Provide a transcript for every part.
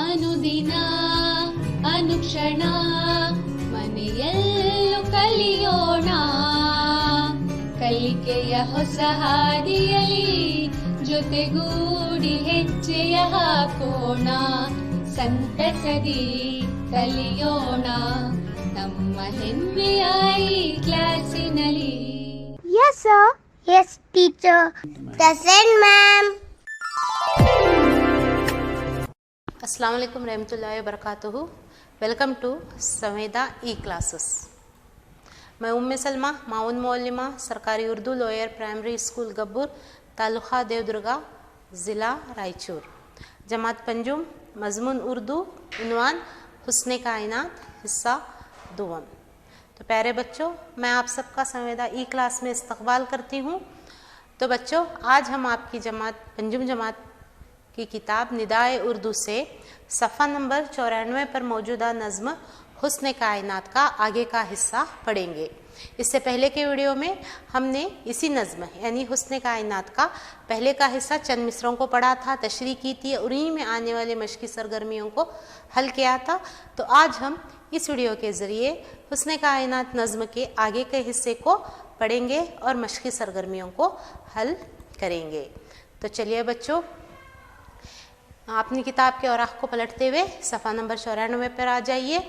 ಅನುದಿನ ಅನುಕ್ಷಣ ಮನೆಯಲ್ಲೂ ಕಲಿಯೋಣ, ಕಲಿಕೆಯ ಹೊಸ ಹಾದಿಯಲಿ ಜೊತೆಗೂಡಿ ಹೆಜ್ಜೆಯ ಹಾಕೋಣ, ಸಂತಸದಿ ಕಲಿಯೋಣ ನಮ್ಮ ಹೆಮ್ಮೆಯ ಈ ಕ್ಲಾಸಿನಲ್ಲಿ. Yes sir. Yes teacher. Present ma'am. अस्सलाम वालेकुम रहमतुल्लाहि व बरकातुहू. Welcome to Samveda e classes. मैं उम्मे सलमा माउन मौलिमा सरकारी Urdu lower primary school Gabbur taluka Devadurga ज़िला रायचूर. जमात पंजुम मजमून उर्दू उन्वान हुस्ने कायनात हिस्सा दुवम. तो प्यारे बच्चों, मैं आप सबका संवेदा ई क्लास में इस्तकबाल करती हूँ. तो बच्चों, आज हम आपकी जमात पंजुम जमात की किताब निदाए उर्दू से सफ़ा नंबर 94 पर मौजूदा नज़्म हुस्न कायनात का आगे का हिस्सा पढ़ेंगे. इससे पहले के वीडियो में हमने इसी नज़्म यानी हुस्न कायनात का पहले का हिस्सा चंद मिसरों को पढ़ा था, तशरीह की थी, और उन्हीं में आने वाले मशक़ी सरगर्मियों को हल किया था. तो आज हम इस वीडियो के ज़रिए हुस्न कायनात नज़्म के आगे के हिस्से को पढ़ेंगे और मशक़ी सरगर्मियों को हल करेंगे. तो चलिए बच्चों, अपनी किताब के औराख को पलटते हुए सफ़ा नंबर 94 पर आ जाइए.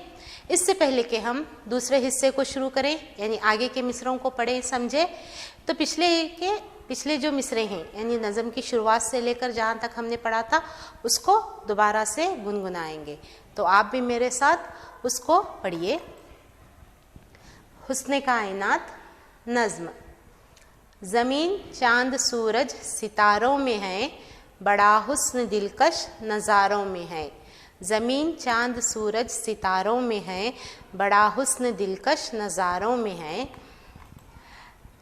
इससे पहले कि हम दूसरे हिस्से को शुरू करें यानी आगे के मिसरों को पढ़ें समझे, तो पिछले जो मिसरे हैं यानी नज़म की शुरुआत से लेकर जहाँ तक हमने पढ़ा था उसको दोबारा से गुनगुनाएंगे. तो आप भी मेरे साथ उसको पढ़िए. हुस्न कायनात नज़्म. ज़मीन चाँद सूरज सितारों में है, बड़ा हुस्न दिलकश नज़ारों में है. ज़मीन चाँद सूरज सितारों में है, बड़ा हुस्न दिलकश नज़ारों में है.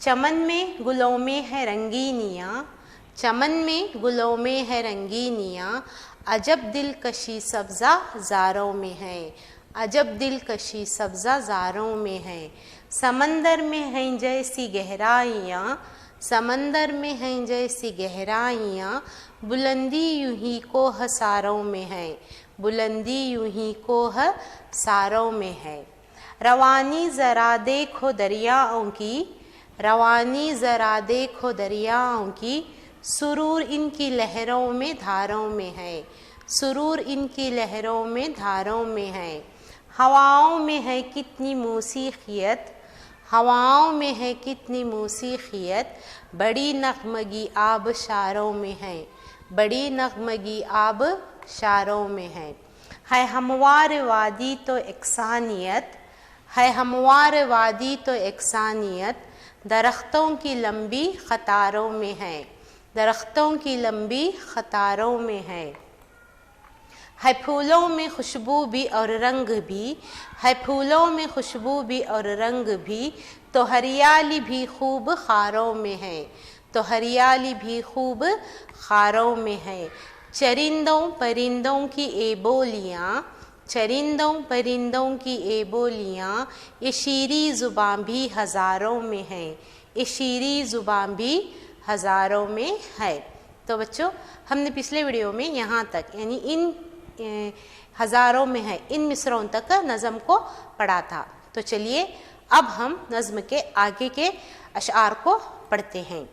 चमन में गुलों में है रंगीनियाँ, चमन में गुलों में है रंगीनियाँ, अजब दिलकशी सब्ज़ा ज़ारों में है, अजब दिलकशी सब्ज़ा ज़ारों में है. समंदर में हैं जैसी गहराइयाँ, समंदर में हैं जैसी गहराइयाँ, बुलंदी यूं ही को हसारों में है, बुलंदी यूं ही को हसारों में है. रवानी ज़रा देखो दरियाओं की, रवानी ज़रा देखो दरियाओं की, सुरूर इनकी लहरों में धारों में है, सुरूर इनकी लहरों में धारों में है. हवाओं में है कितनी मौसीक़ियत, हवाओं में है कितनी मौसीक़ियत, बड़ी नगमगी आब शारों में है, बड़ी नगमगी आब शारों में है. हमवार वादी तो एकसानियत, है हमवार वादी तो एकसानियत, दरख्तों की लंबी क़तारों में है, दरख्तों की लंबी क़तारों में है. फूलों में खुशबू भी और रंग भी, है फूलों में खुशबू भी और रंग भी, तो हरियाली भी खूब खारों में है, तो हरियाली भी खूब खारों में है. चरिंदों परिंदों की ए बोलियाँ, चरिंदों परिंदों की ए बोलियाँ, ये शीरी ज़ुबान भी हज़ारों में है, ये शीरी ज़ुबान भी हज़ारों में है. तो बच्चों, हमने पिछले वीडियो में यहाँ तक यानी इन हज़ारों में है इन मिसरों तक नज़म को पढ़ा था. तो चलिए अब हम नज़म के आगे के अशार को पढ़ते हैं.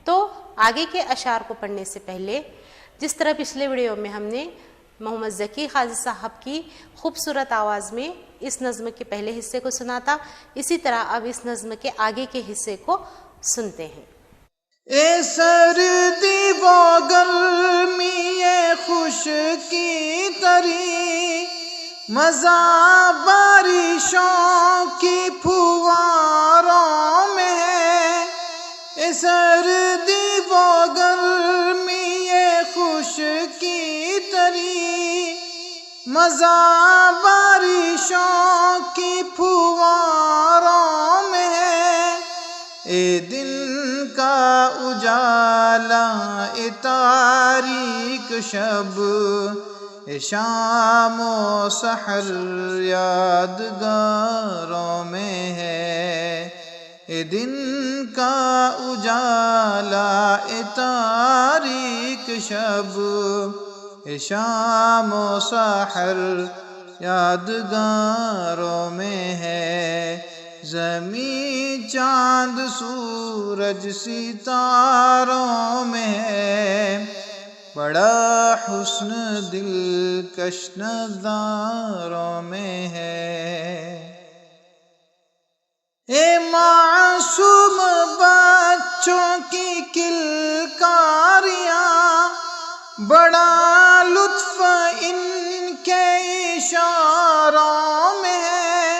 तो आगे के अशार को पढ़ने से पहले जिस तरह पिछले वीडियो में हमने मोहम्मद ज़की क़ाज़ी साहब की खूबसूरत आवाज़ में इस नज़म के पहले हिस्से को सुना था, इसी तरह अब इस नज़म के आगे के हिस्से को सुनते हैं. ए सर्दी व गर्मी ए खुशकी तरी, मज़ा बारिशों की फुवारों में है. ए सर्दी व गर्मी ए खुशकी तरी, मज़ा बारिशों की फुवारों में है. ए दिन का उजाला ए तारीक शब, ए शामो सहर यादगारों में है. ए दिन का उजाला ए तारीक शब, شام و سحر یادگاروں میں ہے، زمین چاند سورج ستاروں میں ہے، بڑا حسن دلکش نظاروں میں ہے۔ اے معصوم بچوں کی کلکاریاں، بڑا لطف ان کے اشاروں میں ہے،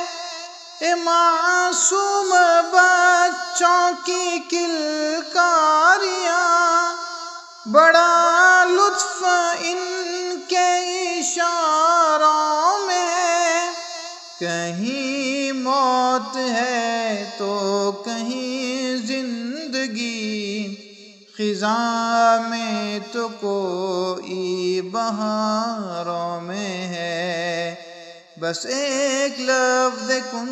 اے معصوم بچوں کی کلکاریاں، بڑا لطف ان کے اشاروں میں ہے، کہیں موت ہے تو کہیں زندگی، خزاں میں تو کوئی بہاروں میں ہے، بس ایک لفظ کن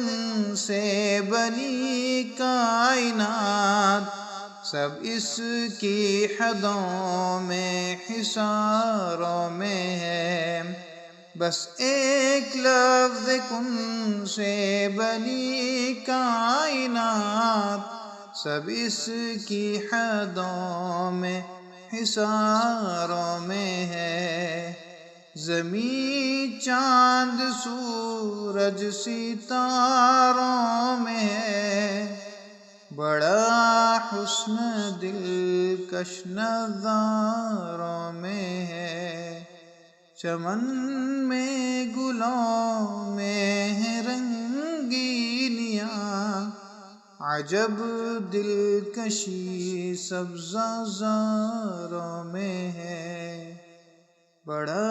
سے بنی کائنات، سب اس کی حدوں میں حصاروں میں ہے، بس ایک لفظ کن سے بنی کائنات، سب اس کی حدوں میں حصاروں میں ہے، زمین چاند سورج ستاروں میں ہے، بڑا حسن دلکش نظاروں میں ہے، چمن میں گلوں میں ہے رنگینیاں، عجب دلکشی سبزہ زاروں میں ہے، بڑا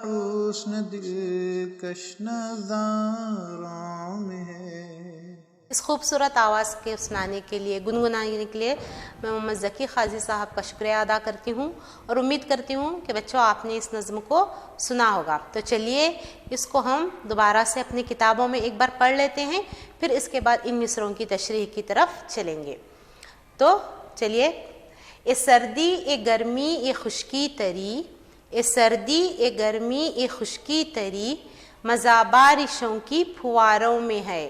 حسن دلکش نظاروں میں ہے۔ اس خوبصورت آواز کے سنانے کے لیے، گنگنانے کے لیے میں محمد ذکی قاضی صاحب کا شکریہ ادا کرتی ہوں، اور امید کرتی ہوں کہ بچوں آپ نے اس نظم کو سنا ہوگا۔ تو چلیے اس کو ہم دوبارہ سے اپنی کتابوں میں ایک بار پڑھ لیتے ہیں، پھر اس کے بعد ان مصروں کی تشریح کی طرف چلیں گے۔ تو چلیے، اے سردی اے گرمی اے خشکی تری، اے سردی اے گرمی اے خشکی تری، مزہ بارشوں کی پھواروں میں ہے،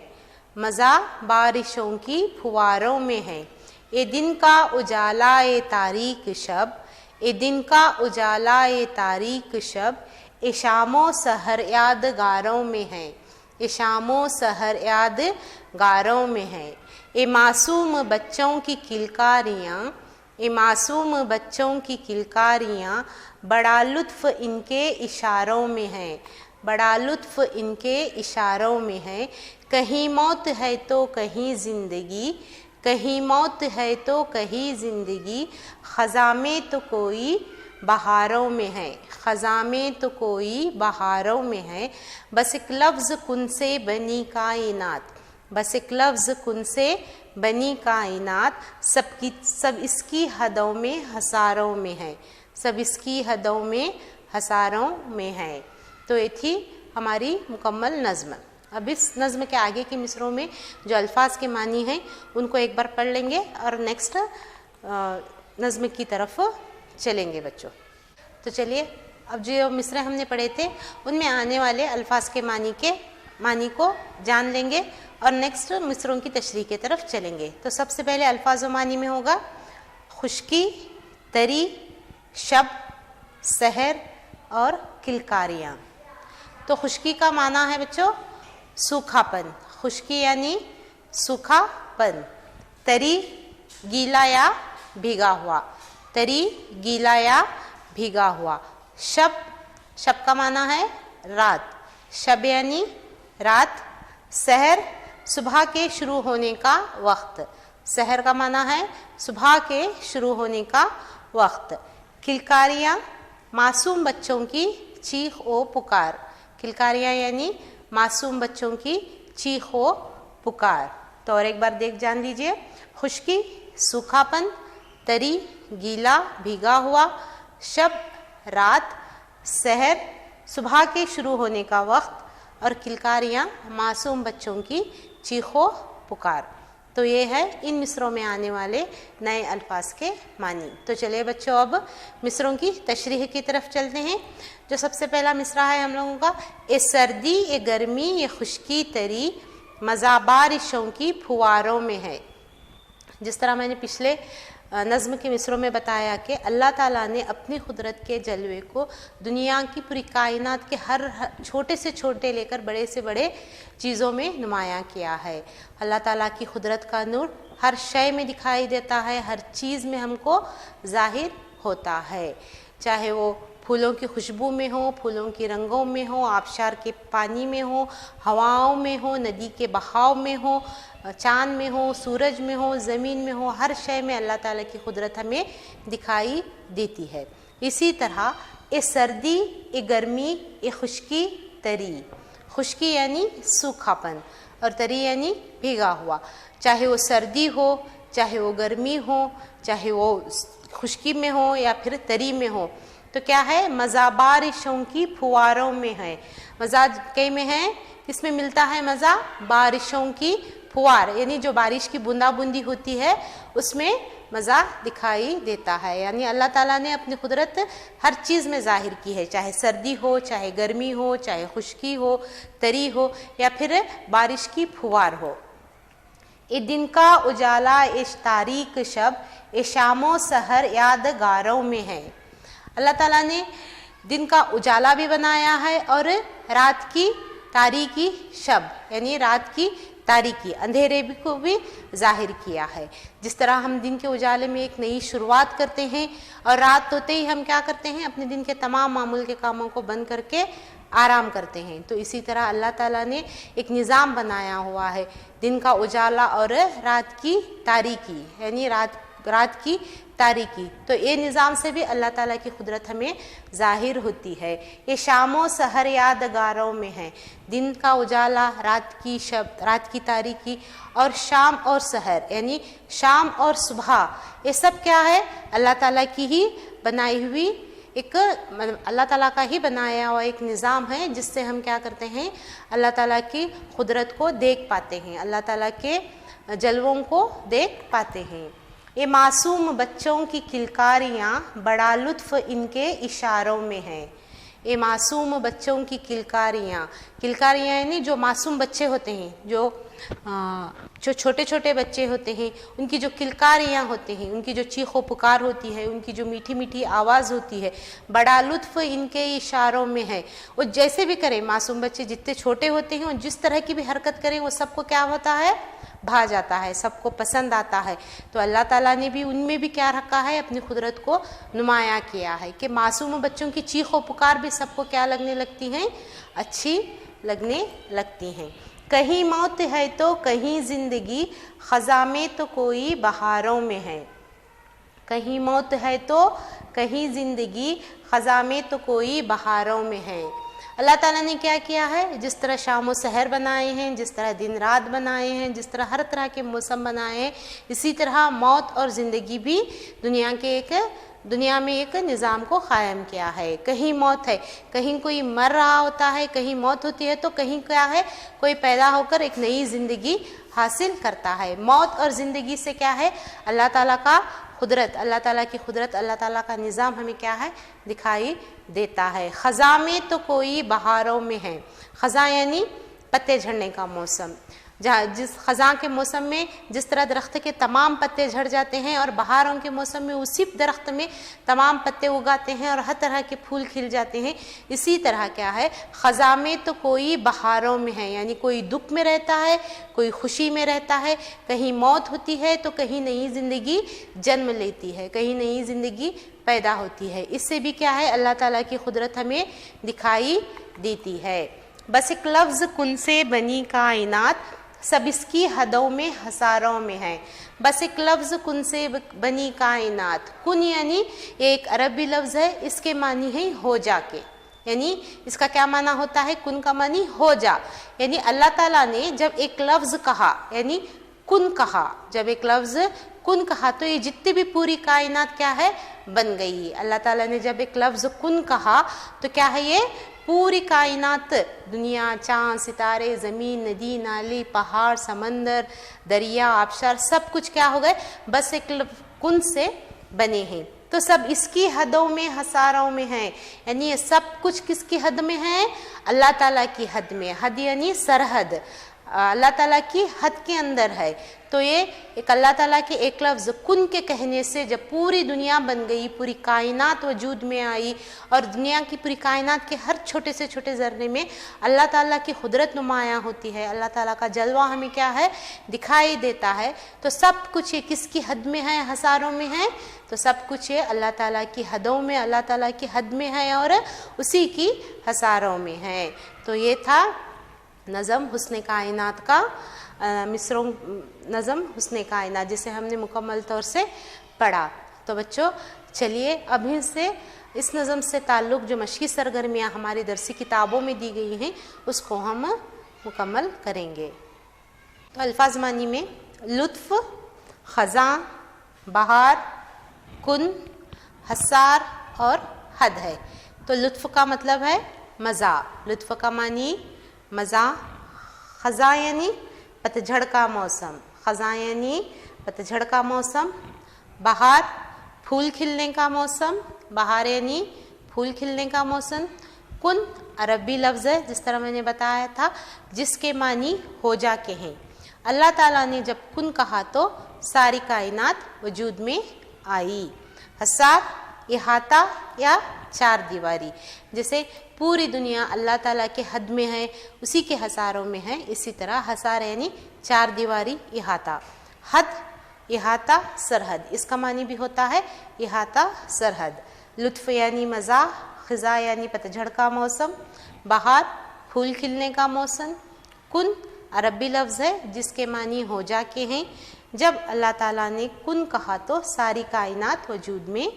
مزہ بارشوں کی پھواروں میں ہے، اے دن کا اجالا اے تاریک شب، اے دن کا اجالا اے تاریک شب، اے شام و سحر یادگاروں میں ہے، اے شام و سحر یادگاروں میں ہے، اے معصوم بچوں کی کلکاریاں، اے معصوم بچوں کی کلکاریاں، بڑا لطف ان کے اشاروں میں ہے، بڑا لطف ان کے اشاروں میں ہے، کہیں موت ہے تو کہیں زندگی، کہیں موت ہے تو کہیں زندگی، خزاں میں تو کوئی بہاروں میں ہے، خزاں میں تو کوئی بہاروں میں ہے، بس ایک لفظ کن سے بنی کائنات، بس ایک لفظ کن سے بنی کائنات، سب اس کی حدوں میں حصاروں میں ہے، سب اس کی حدوں میں حصاروں میں ہے۔ تو یہ تھی ہماری مکمل نظم۔ اب اس نظم کے آگے کی مصروں میں جو الفاظ کے معنی ہیں ان کو ایک بار پڑھ لیں گے اور نیکسٹ نظم کی طرف چلیں گے بچوں۔ تو چلیے، اب جو مصریں ہم نے پڑھے تھے ان میں آنے والے الفاظ کے معنی کو جان لیں گے اور نیکسٹ مصروں کی تشریح کی طرف چلیں گے۔ تو سب سے پہلے الفاظ و معنی میں ہوگا خشکی، تری، شب، سحر اور کلکاریاں۔ تو خشکی کا معنی ہے بچوں سوکھا پن، خشکی یعنی سوکھا پن، تری گیلا یا بھیگا ہوا، تری گیلا یا بھیگا ہوا، شب کا معنی ہے رات، شب یعنی رات، سحر صبح کے شروع ہونے کا وقت، سحر کا معنی ہے صبح کے شروع ہونے کا وقت، کلکاریاں معصوم بچوں کی چیخ و پکار، کلکاریاں یعنی معصوم بچوں کی چیخ و پکار۔ تو اور ایک بار جان لیجئے، خشکی سوکھا پن، تری گیلا بھیگا ہوا، شب رات، سحر صبح کے شروع ہونے کا وقت، اور کلکاریاں معصوم بچوں کی چیخ و پکار۔ تو یہ ہے ان مصروں میں آنے والے نئے الفاظ کے معنی۔ تو چلے بچوں اب مصروں کی تشریح کی طرف چلتے ہیں۔ جو سب سے پہلا مصرع ہے ہم لوگوں کا، اے سردی اے گرمی اے خشکی تری مزہ بارشوں کی پھواروں میں ہے۔ جس طرح میں نے پچھلے نظم کے مصروں میں بتایا کہ اللہ تعالیٰ نے اپنی قدرت کے جلوے کو دنیا کی پوری کائنات کے ہر چھوٹے سے چھوٹے لے کر بڑے سے بڑے چیزوں میں نمایاں کیا ہے۔ اللہ تعالیٰ کی قدرت کا نور ہر شے میں دکھائی دیتا ہے، ہر چیز میں ہم کو ظاہر ہوتا ہے، چاہے وہ پھولوں کی خوشبو میں ہو، پھولوں کی رنگوں میں ہو، آبشار کے پانی میں ہو، ہواؤں میں ہو، ندی کے بہاؤ میں ہو، چاند میں ہو، سورج میں ہو، زمین میں ہو، ہر شے میں اللہ تعالیٰ کی قدرت ہمیں دکھائی دیتی ہے۔ اسی طرح اے سردی اے گرمی اے خشکی تری، خشکی یعنی سوکھا پن اور تری یعنی بھیگا ہوا، چاہے وہ سردی ہو، چاہے وہ گرمی ہو، چاہے وہ خشکی میں ہو یا پھر تری میں ہو، تو کیا ہے مزہ بارشوں کی پھواروں میں ہے۔ مزہ کئی میں ہے، کس میں ملتا ہے مزہ؟ بارشوں کی پھوار، یعنی جو بارش کی بوندا بوندی ہوتی ہے اس میں مزہ دکھائی دیتا ہے۔ یعنی اللہ تعالیٰ نے اپنی قدرت ہر چیز میں ظاہر کی ہے، چاہے سردی ہو، چاہے گرمی ہو، چاہے خشکی ہو، تری ہو یا پھر بارش کی پھوار ہو۔ اے دن کا اجالا اے تاریک شب اے شام و سحر یادگاروں میں ہے۔ اللہ تعالیٰ نے دن کا اجالا بھی بنایا ہے اور رات کی تاریکی شب یعنی رات کی تاریکی اندھیرے کو بھی ظاہر کیا ہے۔ جس طرح ہم دن کے اجالے میں ایک نئی شروعات کرتے ہیں اور رات ہوتے ہی ہم کیا کرتے ہیں، اپنے دن کے تمام معمول کے کاموں کو بند کر کے آرام کرتے ہیں، تو اسی طرح اللہ تعالیٰ نے ایک نظام بنایا ہوا ہے، دن کا اجالا اور رات کی تاریکی یعنی رات کی تاریکی، تو یہ نظام سے بھی اللہ تعالیٰ کی قدرت ہمیں ظاہر ہوتی ہے۔ یہ شام و سحر یادگاروں میں ہے، دن کا اجالا، رات کی تاریکی اور شام اور سحر یعنی شام اور صبح، یہ سب کیا ہے؟ اللہ تعالیٰ کی ہی بنائی ہوئی اللہ تعالیٰ کا ہی بنایا ہوا ایک نظام ہے، جس سے ہم کیا کرتے ہیں، اللہ تعالیٰ کی قدرت کو دیکھ پاتے ہیں، اللہ تعالیٰ کے جلووں کو دیکھ پاتے ہیں۔ یہ معصوم بچوں کی کلکاریاں بڑا لطف ان کے اشاروں میں ہے۔ یہ معصوم بچوں کی کلکاریاں یعنی جو معصوم بچے ہوتے ہیں، جو چھوٹے چھوٹے بچے ہوتے ہیں، ان کی جو کلکاریاں ہوتے ہیں، ان کی جو چیخ و پکار ہوتی ہے، ان کی جو میٹھی میٹھی آواز ہوتی ہے، بڑا لطف ان کے اشاروں میں ہے۔ وہ جیسے بھی کریں، معصوم بچے جتنے چھوٹے ہوتے ہیں اور جس طرح کی بھی حرکت کریں وہ سب کو کیا ہوتا ہے؟ بھا جاتا ہے، سب کو پسند آتا ہے۔ تو اللہ تعالیٰ نے بھی ان میں بھی کیا رکھا ہے؟ اپنی قدرت کو نمایاں کیا ہے کہ معصوم بچوں کی چیخ و پکار بھی سب کو کیا لگنے لگتی ہیں؟ اچھی لگنے لگتی ہیں۔ کہیں موت ہے تو کہیں زندگی، خزاں میں تو کوئی بہاروں میں ہے۔ کہیں موت ہے تو کہیں زندگی، خزاں میں تو کوئی بہاروں میں ہے۔ اللہ تعالیٰ نے کیا کیا ہے؟ جس طرح شام و سحر بنائے ہیں، جس طرح دن رات بنائے ہیں، جس طرح ہر طرح کے موسم بنائے ہیں، اسی طرح موت اور زندگی بھی دنیا میں ایک نظام کو قائم کیا ہے۔ کہیں موت ہے، کہیں کوئی مر رہا ہوتا ہے، کہیں موت ہوتی ہے، تو کہیں کیا ہے؟ کوئی پیدا ہو کر ایک نئی زندگی حاصل کرتا ہے۔ موت اور زندگی سے کیا ہے؟ اللہ تعالیٰ کا قدرت، اللہ تعالیٰ کی قدرت، اللہ تعالیٰ کا نظام ہمیں کیا ہے؟ دکھائی دیتا ہے۔ خزاں میں تو کوئی بہاروں میں ہے۔ خزاں یعنی پتے جھڑنے کا موسم، جس خزاں کے موسم میں جس طرح درخت کے تمام پتے جھڑ جاتے ہیں اور بہاروں کے موسم میں اسی درخت میں تمام پتے اگاتے ہیں اور ہر طرح کے پھول کھل جاتے ہیں، اسی طرح کیا ہے؟ خزاں میں تو کوئی بہاروں میں ہے، یعنی کوئی دکھ میں رہتا ہے، کوئی خوشی میں رہتا ہے، کہیں موت ہوتی ہے تو کہیں نئی زندگی جنم لیتی ہے، کہیں نئی زندگی پیدا ہوتی ہے۔ اس سے بھی کیا ہے؟ اللہ تعالیٰ کی قدرت ہمیں دکھائی دیتی ہے۔ بس ایک لفظ کن سے بنی کائنات، سب اس کی حدوں میں حصاروں میں ہے۔ بس ایک لفظ کن سے بنی کائنات، کن یعنی ایک عربی لفظ ہے، اس کے معنی ہے ہو جا کے، یعنی اس کا کیا معنی ہوتا ہے؟ کن کا معنی ہو جا، یعنی اللہ تعالیٰ نے جب ایک لفظ کہا یعنی کن کہا، جب ایک لفظ کن کہا تو یہ جتنی بھی پوری کائنات کیا ہے؟ बन गई। अल्लाह ताला ने जब एक लफ्ज़ कुन कहा तो क्या है ये, पूरी कायनात, दुनिया, चाँद, सितारे, ज़मीन, नदी, नाली, पहाड़, समंदर, दरिया, आबशार, सब कुछ क्या हो गए, बस एक कुन से बने हैं। तो सब इसकी हदों में, हसारों में है, यानी ये सब कुछ किसकी हद में है, अल्लाह ताला की हद में। हद यानी सरहद, अल्लाह ताला की हद के अंदर है। तो ये एक अल्लाह ताला के एक लफ्ज़ कुन के कहने से जब पूरी दुनिया बन गई, पूरी कायनात वजूद में आई, और दुनिया की पूरी कायनात के हर छोटे से छोटे ज़र्रे में अल्लाह ताला की कुदरत नुमायाँ होती है, अल्लाह ताला का जलवा हमें क्या है, दिखाई देता है। तो सब कुछ ये किसकी हद में है, हसारों में है, तो सब कुछ ये अल्लाह ताला की हदों में, अल्लाह ताला की हद में है और उसी की हसारों में है। तो ये था नज़म हुस्न कायनात का, मिसरों नज़म हुस्न कायनात, जिसे हमने मुकम्मल तौर से पढ़ा। तो बच्चों चलिए अभी से इस नज़म से ताल्लुक़ जो मशक़ी सरगर्मियाँ हमारी दरसी किताबों में दी गई हैं उसको हम मुकम्मल करेंगे। तो अल्फाज़ मानी में लुत्फ़, ख़ज़ां, बहार, कुन, हसार और हद है। तो लुत्फ़ का मतलब है मज़ा, लुत्फ़ का मानी मज़ा। ख़ज़ां यानी पतझड़ का मौसम, ख़ज़ां यानी पतझड़ का मौसम। बहार फूल खिलने का मौसम, बहार यानी फूल खिलने का मौसम। कुन अरबी लफ्ज़ है, जिस तरह मैंने बताया था, जिसके मानी हो जा के हैं। अल्लाह ताला ने जब कुन कहा तो सारी कायनात वजूद में आई। हसार इहाता या चार दीवारी, जैसे पूरी दुनिया अल्लाह ताला के हद में है, उसी के हसारों में है, इसी तरह हसार यानी चार दीवारी, इहाता। हद इहाता सरहद, इसका मानी भी होता है इहाता सरहद। लुत्फ़ यानी मज़ा, ख़िज़ा यानी पतझड़ का मौसम, बहार फूल खिलने का मौसम। कुन अरबी लफ्ज़ है जिसके मानी हो जा के हैं। जब अल्लाह ताला ने कुन कहा तो सारी कायनात वजूद में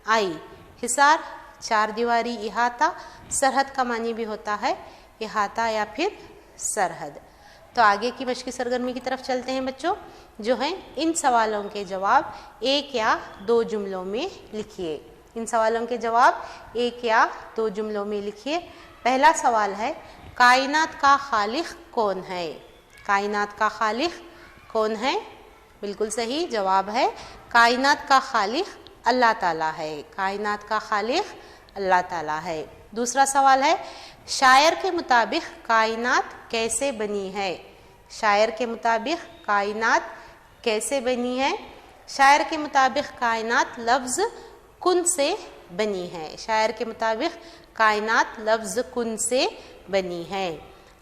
आई। हिसार चार दीवारी, इहाता सरहद का मानी भी होता है इहाता या फिर सरहद। तो आगे की मशक़ी सरगर्मी की तरफ चलते हैं बच्चों, जो हैं इन सवालों के जवाब एक या दो जुमलों में लिखिए। इन सवालों के जवाब एक या दो जुमलों में लिखिए। पहला सवाल है, कायनात का खालिक कौन है? कायनात का खालिक कौन है? बिल्कुल सही जवाब है कायनात का खालिक अल्लाह ताला है। कायनात का खालिक अल्लाह ताला है। दूसरा सवाल है, शायर के मुताबिक कायनात कैसे बनी है? शायर के मुताबिक कायनात कैसे बनी है? शायर के मुताबिक कायनात लफ्ज़ कुन से बनी है। शायर के मुताबिक कायनात लफ्ज़ कुन से बनी है।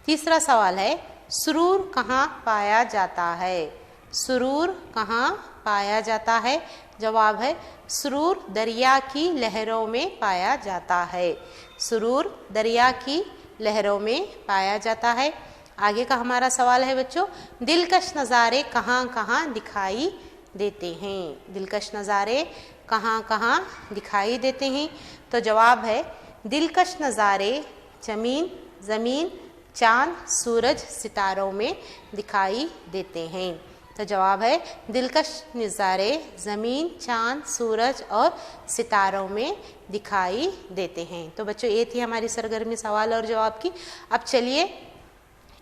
तीसरा सवाल है, सुरूर कहाँ पाया जाता है? सुरूर कहाँ पाया जाता है? जवाब है सुरूर दरिया की लहरों में पाया जाता है। सुरूर दरिया की लहरों में पाया जाता है। आगे का हमारा सवाल है बच्चों, दिलकश नज़ारे कहाँ कहाँ दिखाई देते हैं? दिलकश नज़ारे कहाँ कहाँ दिखाई देते हैं? तो जवाब है दिलकश नज़ारे ज़मीन, चाँद, सूरज, सितारों में दिखाई देते हैं। तो जवाब है दिलकश नज़ारे ज़मीन, चाँद, सूरज और सितारों में दिखाई देते हैं। तो बच्चों ये थी हमारी सरगर्मी सवाल और जवाब की। अब चलिए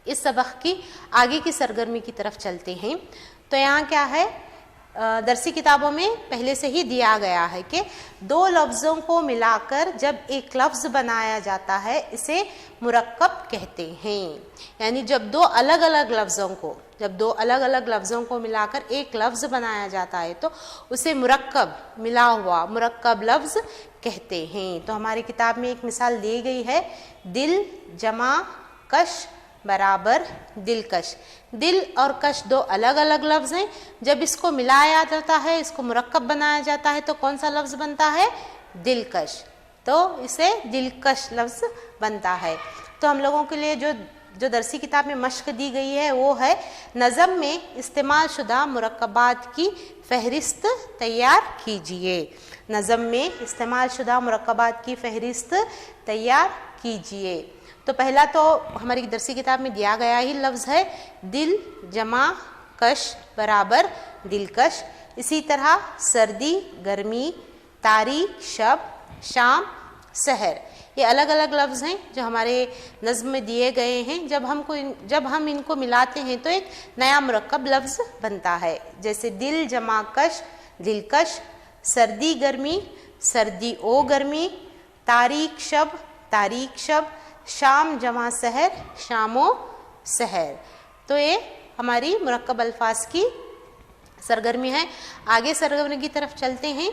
इस सबक की आगे की सरगर्मी की तरफ चलते हैं। तो यहाँ क्या है, दरसी किताबों में पहले से ही दिया गया है कि दो लफ्ज़ों को मिलाकर जब एक लफ्ज़ बनाया जाता है इसे मुरक्कब कहते हैं। यानी जब दो अलग अलग लफ्ज़ों को मिलाकर एक लफ्ज़ बनाया जाता है तो उसे मुरक्कब, मिला हुआ मुरक्कब लफ्ज़ कहते हैं। तो हमारी किताब में एक मिसाल दी गई है, दिल जमा कश बराबर दिलकश। दिल और कश दो अलग अलग लफ्ज़ हैं, जब इसको मिलाया जाता है, इसको मुरक्कब बनाया जाता है तो कौन सा लफ्ज़ बनता है? दिलकश। तो इसे दिलकश लफ्ज़ बनता है। तो हम लोगों के लिए जो दरसी किताब में मश्क दी गई है वो है, नज़म में इस्तेमाल शुदा मुरक्कबात की फ़हरिस्त तैयार कीजिए। नज़म में इस्तेमाल शुदा मुरक्कबात की फ़हरिस्त तैयार कीजिए। तो पहला तो हमारी दरसी किताब में दिया गया ही लफ्ज़ है दिल जमा कश बराबर दिलकश। इसी तरह सर्दी, गर्मी, तारीख शब, शाम सहर। ये अलग अलग लफ्ज़ हैं जो हमारे नज़्म में दिए गए हैं। जब हम इनको मिलाते हैं तो एक नया मुरक्कब लफ्ज़ बनता है। जैसे दिल जमा कश, दिलकश, सर्दी गर्मी, सर्दी ओ गर्मी, तारीख शब, शाम जमा सहर, शामो सहर। तो ये हमारी मुरक्कब अल्फाज की सरगर्मी है। आगे सरगर्मी की तरफ चलते हैं।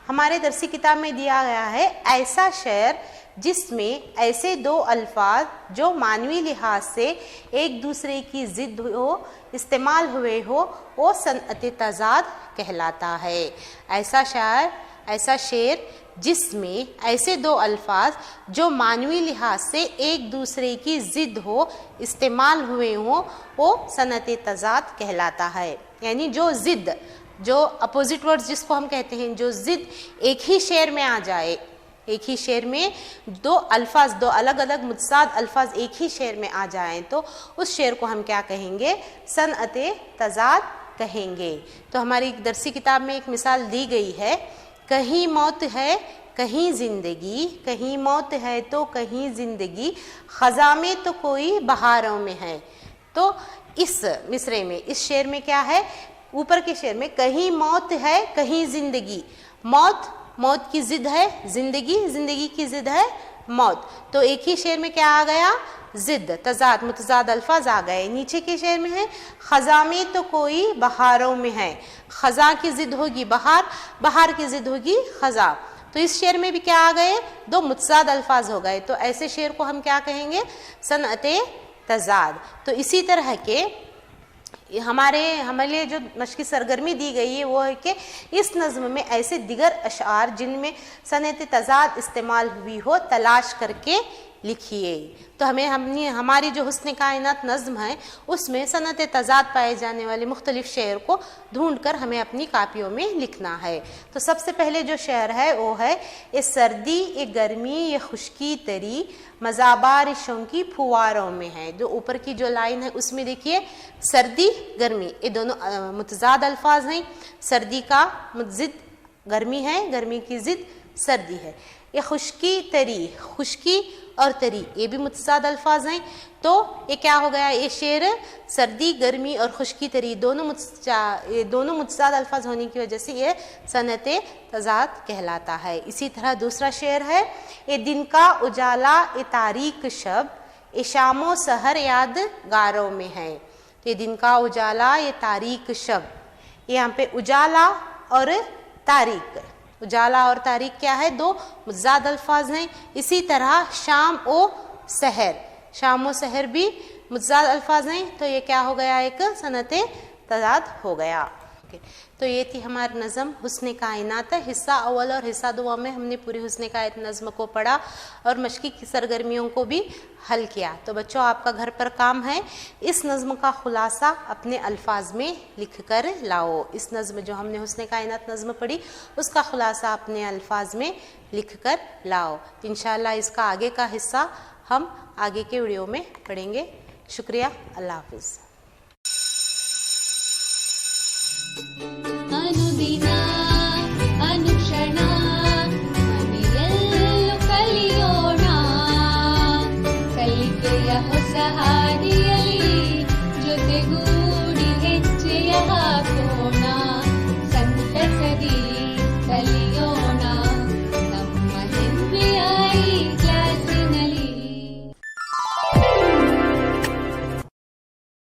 हमारे दरसी किताब में दिया गया है ऐसा शेर जिसमें ऐसे दो अल्फाज जो मानवी लिहाज से एक दूसरे की ज़िद हो इस्तेमाल हुए हो वो सनअत तज़ाद कहलाता है। ऐसा शेर जिसमें ऐसे दो अल्फाज जो मानवी लिहाज से एक दूसरे की ज़िद हो इस्तेमाल हुए हो वो सनअत तज़ाद कहलाता है। यानी जो ज़िद, जो अपोजिट वर्ड्स जिसको हम कहते हैं, जो ज़िद एक ही शेर में आ जाए, एक ही शेर में दो अल्फाज, दो अलग अलग मुतसाद अल्फाज एक ही शेर में आ जाएं तो उस शेर को हम क्या कहेंगे? सनअत तज़ाद कहेंगे। तो हमारी दरसी किताब में एक मिसाल दी गई है, कहीं मौत है कहीं ज़िंदगी, कहीं मौत है तो कहीं ज़िंदगी, ख़ज़ा में तो कोई बहारों में है। तो इस मिसरे में, इस शेर में क्या है? ऊपर के शेर में कहीं मौत है कहीं ज़िंदगी, मौत की ज़िद है ज़िंदगी की ज़िद है मौत। तो एक ही शेर में क्या आ गया? ज़िद, तज़ाद, मुतज़ाद अल्फाज आ गए। नीचे के शेर में है ख़ज़ा में तो कोई बहारों में है, ख़ज़ा की ज़िद होगी बहार की ज़िद होगी ख़ज़ा। तो इस शेर में भी क्या आ गए? दो मुतज़ाद अल्फाज हो गए। तो ऐसे शेर को हम क्या कहेंगे? सनअत तज़ाद। तो इसी तरह के हमारे लिए जो मश्की सरगर्मी दी गई है वो है कि इस नज़्म में ऐसे दिगर अशार जिनमें सनअत तज़ाद इस्तेमाल हुई हो तलाश करके लिखिए। तो हमारी जो हुस्न कायनात नज़्म है उसमें सनअत तज़ाद पाए जाने वाले मुख्तलिफ शेर को ढूंढ कर हमें अपनी कापियों में लिखना है। तो सबसे पहले जो शेर है वो है ये सर्दी ये गर्मी ये खुश्की तरी, मज़ा बारिशों की फुवारों में है। जो ऊपर की जो लाइन है उसमें देखिए सर्दी गर्मी ये दोनों मुतज़ाद अल्फाज हैं। सर्दी का ज़िद गर्मी है, गर्मी की ज़िद सर्दी है। ये खुश्की तरी, खुश्की और तरी ये भी मुतज़ाद अल्फाज हैं। तो ये क्या हो गया? ये शेर सर्दी गर्मी और खुश्की तरी दोनों मुतज़ाद अल्फाज होने की वजह से ये सनअत तज़ाद कहलाता है। इसी तरह दूसरा शेर है ये दिन का उजाला ये तारीक शब, ये शामो सहर यादगारों में है। तो ये दिन का उजाला ये तारीक शब, यहाँ पे उजाला और तारीक, उजाला और तारीक क्या है? दो मुतज़ाद अल्फाज हैं। इसी तरह शाम ओ सहर, शाम ओ सहर भी मुतज़ाद अल्फाज हैं। तो ये क्या हो गया? एक सनअत तज़ाद हो गया। तो ये थी हमारी नज़म हुस्न कायनात। हिस्सा अव्वल और हिस्सा दुआ में हमने पूरी हुस्न कायनात नज़म को पढ़ा और मश्की की सरगर्मियों को भी हल किया। तो बच्चों आपका घर पर काम है, इस नज़म का खुलासा अपने अल्फाज में लिख कर लाओ। इस नज़म जो हमने हुस्न कायनात नज़म पढ़ी उसका खुलासा अपने अल्फाज में लिख कर लाओ। इंशाअल्लाह इसका आगे का हिस्सा हम आगे के वीडियो में पढ़ेंगे। शुक्रिया, अल्लाह हाफिज़। ಅನುದಿನ ಅನುಕ್ಷಣ ಮನೆಯಲ್ಲೂ ಕಲಿಯೋಣ, ಕಲಿಕೆಯ ಹೊಸ ಹಾದಿಯಲ್ಲಿ ಜೊತೆಗೂಡಿ ಹೆಜ್ಜೆಯ